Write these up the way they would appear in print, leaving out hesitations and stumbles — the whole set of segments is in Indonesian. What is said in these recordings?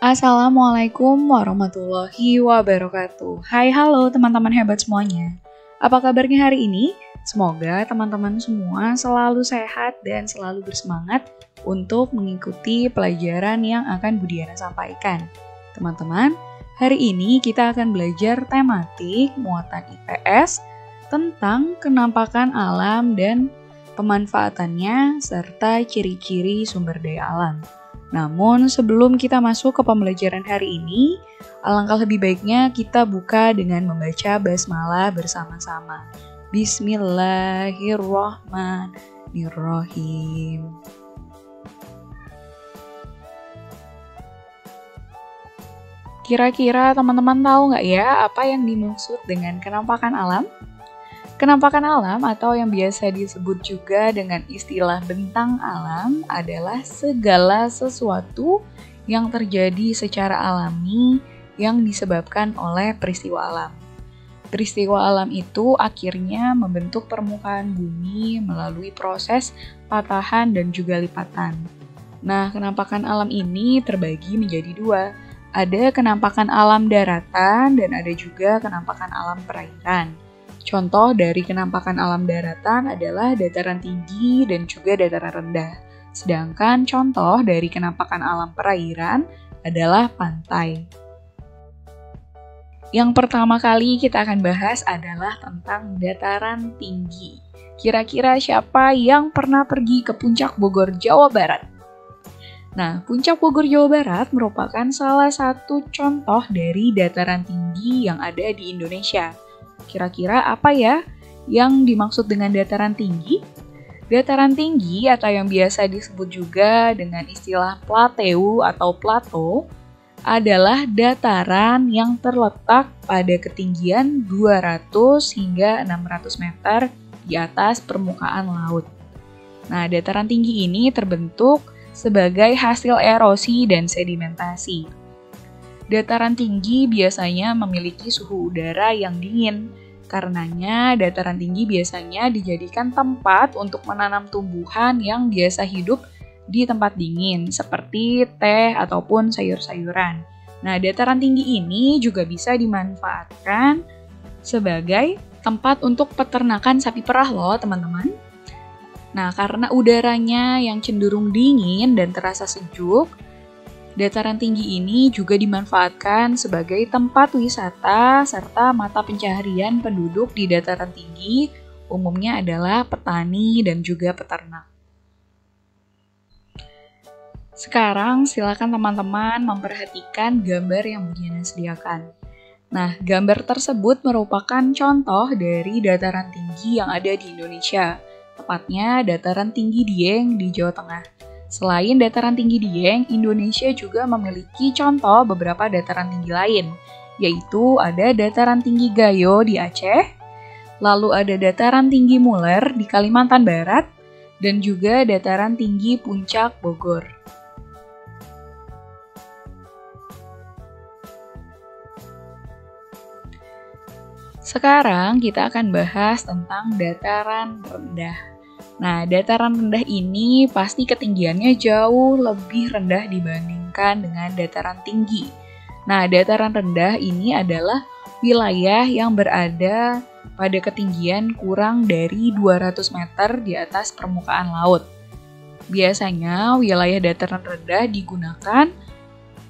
Assalamualaikum warahmatullahi wabarakatuh. Hai, halo teman-teman hebat semuanya. Apa kabarnya hari ini? Semoga teman-teman semua selalu sehat dan selalu bersemangat untuk mengikuti pelajaran yang akan Bu Diana sampaikan. Teman-teman, hari ini kita akan belajar tematik muatan IPS tentang kenampakan alam dan pemanfaatannya serta ciri-ciri sumber daya alam. Namun sebelum kita masuk ke pembelajaran hari ini, alangkah lebih baiknya kita buka dengan membaca basmalah bersama-sama. Bismillahirrahmanirrahim. Kira-kira teman-teman tahu nggak ya apa yang dimaksud dengan kenampakan alam? Kenampakan alam atau yang biasa disebut juga dengan istilah bentang alam adalah segala sesuatu yang terjadi secara alami yang disebabkan oleh peristiwa alam. Peristiwa alam itu akhirnya membentuk permukaan bumi melalui proses patahan dan juga lipatan. Nah, kenampakan alam ini terbagi menjadi dua. Ada kenampakan alam daratan dan ada juga kenampakan alam perairan. Contoh dari kenampakan alam daratan adalah dataran tinggi dan juga dataran rendah. Sedangkan contoh dari kenampakan alam perairan adalah pantai. Yang pertama kali kita akan bahas adalah tentang dataran tinggi. Kira-kira siapa yang pernah pergi ke Puncak Bogor, Jawa Barat? Nah, Puncak Bogor, Jawa Barat merupakan salah satu contoh dari dataran tinggi yang ada di Indonesia. Kira-kira apa ya yang dimaksud dengan dataran tinggi? Dataran tinggi atau yang biasa disebut juga dengan istilah plateu atau plato adalah dataran yang terletak pada ketinggian 200 hingga 600 meter di atas permukaan laut. Nah, dataran tinggi ini terbentuk sebagai hasil erosi dan sedimentasi. Dataran tinggi biasanya memiliki suhu udara yang dingin. Karenanya, dataran tinggi biasanya dijadikan tempat untuk menanam tumbuhan yang biasa hidup di tempat dingin, seperti teh ataupun sayur-sayuran. Nah, dataran tinggi ini juga bisa dimanfaatkan sebagai tempat untuk peternakan sapi perah loh, teman-teman. Nah, karena udaranya yang cenderung dingin dan terasa sejuk, dataran tinggi ini juga dimanfaatkan sebagai tempat wisata serta mata pencaharian penduduk di dataran tinggi, umumnya adalah petani dan juga peternak. Sekarang silakan teman-teman memperhatikan gambar yang Bu Diana sediakan. Nah, gambar tersebut merupakan contoh dari dataran tinggi yang ada di Indonesia, tepatnya dataran tinggi Dieng di Jawa Tengah. Selain dataran tinggi Dieng, Indonesia juga memiliki contoh beberapa dataran tinggi lain, yaitu ada dataran tinggi Gayo di Aceh, lalu ada dataran tinggi Muler di Kalimantan Barat, dan juga dataran tinggi Puncak Bogor. Sekarang kita akan bahas tentang dataran rendah. Nah, dataran rendah ini pasti ketinggiannya jauh lebih rendah dibandingkan dengan dataran tinggi. Nah, dataran rendah ini adalah wilayah yang berada pada ketinggian kurang dari 200 meter di atas permukaan laut. Biasanya, wilayah dataran rendah digunakan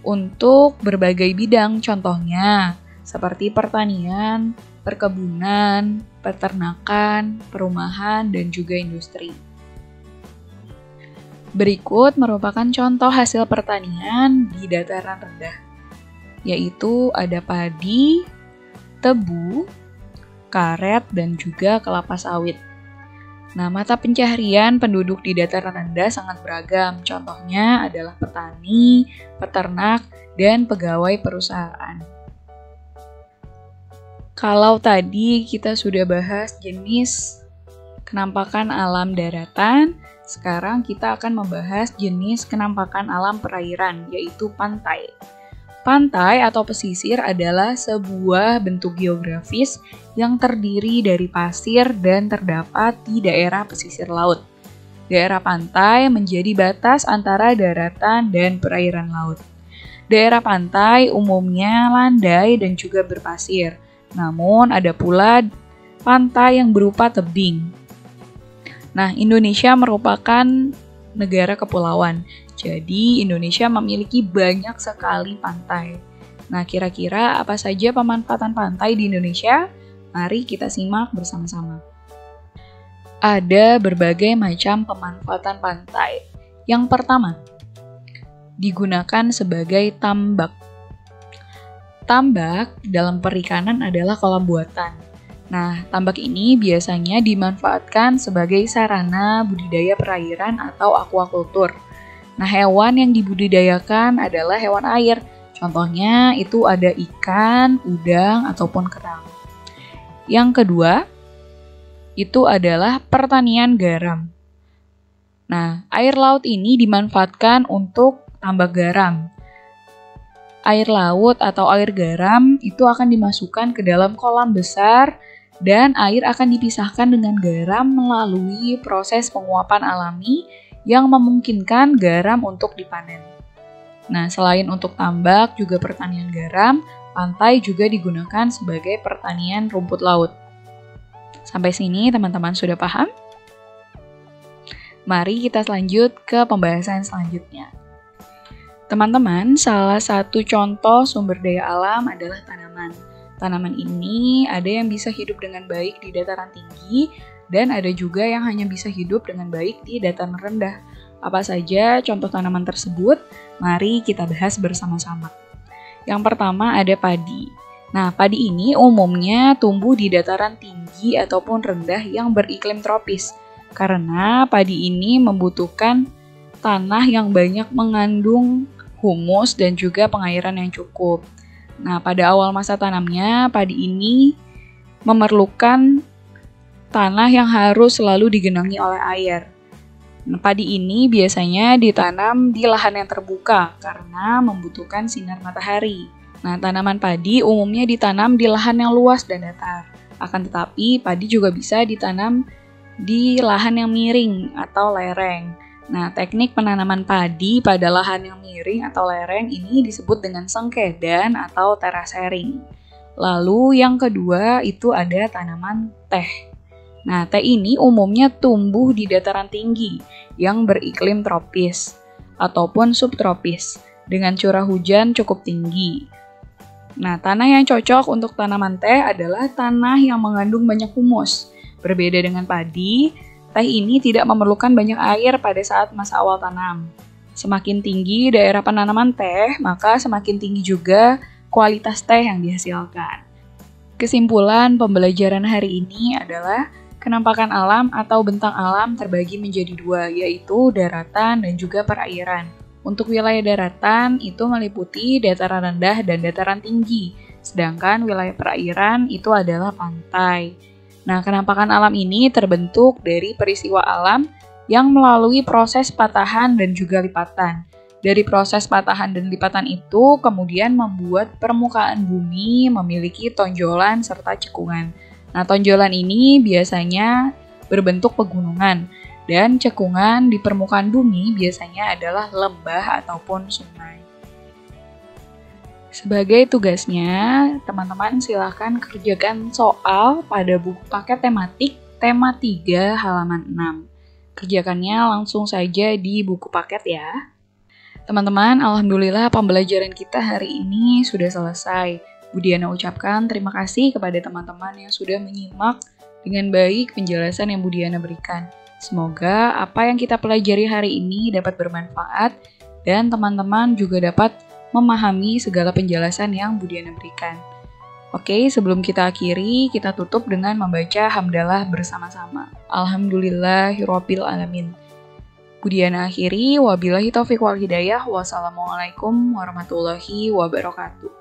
untuk berbagai bidang, contohnya seperti pertanian, perkebunan, peternakan, perumahan, dan juga industri. Berikut merupakan contoh hasil pertanian di dataran rendah, yaitu ada padi, tebu, karet, dan juga kelapa sawit. Nah, mata pencaharian penduduk di dataran rendah sangat beragam, contohnya adalah petani, peternak, dan pegawai perusahaan. Kalau tadi kita sudah bahas jenis kenampakan alam daratan, sekarang kita akan membahas jenis kenampakan alam perairan, yaitu pantai. Pantai atau pesisir adalah sebuah bentuk geografis yang terdiri dari pasir dan terdapat di daerah pesisir laut. Daerah pantai menjadi batas antara daratan dan perairan laut. Daerah pantai umumnya landai dan juga berpasir. Namun ada pula pantai yang berupa tebing. Nah, Indonesia merupakan negara kepulauan. Jadi, Indonesia memiliki banyak sekali pantai. Nah, kira-kira apa saja pemanfaatan pantai di Indonesia? Mari kita simak bersama-sama. Ada berbagai macam pemanfaatan pantai. Yang pertama, digunakan sebagai tambak. Tambak dalam perikanan adalah kolam buatan. Nah, tambak ini biasanya dimanfaatkan sebagai sarana budidaya perairan atau aquaculture. Nah, hewan yang dibudidayakan adalah hewan air. Contohnya itu ada ikan, udang, ataupun kerang. Yang kedua, itu adalah pertanian garam. Nah, air laut ini dimanfaatkan untuk tambak garam. Air laut atau air garam itu akan dimasukkan ke dalam kolam besar dan air akan dipisahkan dengan garam melalui proses penguapan alami yang memungkinkan garam untuk dipanen. Nah, selain untuk tambak, juga pertanian garam, pantai juga digunakan sebagai pertanian rumput laut. Sampai sini teman-teman sudah paham? Mari kita lanjut ke pembahasan selanjutnya. Teman-teman, salah satu contoh sumber daya alam adalah tanaman. Tanaman ini ada yang bisa hidup dengan baik di dataran tinggi, dan ada juga yang hanya bisa hidup dengan baik di dataran rendah. Apa saja contoh tanaman tersebut? Mari kita bahas bersama-sama. Yang pertama ada padi. Nah, padi ini umumnya tumbuh di dataran tinggi ataupun rendah yang beriklim tropis. Karena padi ini membutuhkan tanah yang banyak mengandung humus dan juga pengairan yang cukup. Nah, pada awal masa tanamnya, padi ini memerlukan tanah yang harus selalu digenangi oleh air. Nah, padi ini biasanya ditanam di lahan yang terbuka karena membutuhkan sinar matahari. Nah, tanaman padi umumnya ditanam di lahan yang luas dan datar. Akan tetapi, padi juga bisa ditanam di lahan yang miring atau lereng. Nah, teknik penanaman padi pada lahan yang miring atau lereng ini disebut dengan sengkedan atau terasering. Lalu yang kedua itu ada tanaman teh. Nah, teh ini umumnya tumbuh di dataran tinggi yang beriklim tropis ataupun subtropis dengan curah hujan cukup tinggi. Nah, tanah yang cocok untuk tanaman teh adalah tanah yang mengandung banyak humus. Berbeda dengan padi, teh ini tidak memerlukan banyak air pada saat masa awal tanam. Semakin tinggi daerah penanaman teh, maka semakin tinggi juga kualitas teh yang dihasilkan. Kesimpulan pembelajaran hari ini adalah kenampakan alam atau bentang alam terbagi menjadi dua, yaitu daratan dan juga perairan. Untuk wilayah daratan itu meliputi dataran rendah dan dataran tinggi, sedangkan wilayah perairan itu adalah pantai. Nah, kenampakan alam ini terbentuk dari peristiwa alam yang melalui proses patahan dan juga lipatan. Dari proses patahan dan lipatan itu kemudian membuat permukaan bumi memiliki tonjolan serta cekungan. Nah, tonjolan ini biasanya berbentuk pegunungan, dan cekungan di permukaan bumi biasanya adalah lembah ataupun sungai. Sebagai tugasnya, teman-teman silakan kerjakan soal pada buku paket tematik tema 3 halaman 6. Kerjakannya langsung saja di buku paket ya. Teman-teman, alhamdulillah pembelajaran kita hari ini sudah selesai. Bu Diana ucapkan terima kasih kepada teman-teman yang sudah menyimak dengan baik penjelasan yang Bu Diana berikan. Semoga apa yang kita pelajari hari ini dapat bermanfaat dan teman-teman juga dapat memahami segala penjelasan yang Bu Diana berikan. Oke, sebelum kita akhiri, kita tutup dengan membaca hamdalah bersama-sama. Alhamdulillahirabbil alamin. Bu Diana akhiri, wabillahi taufiq wal hidayah. Wassalamualaikum warahmatullahi wabarakatuh.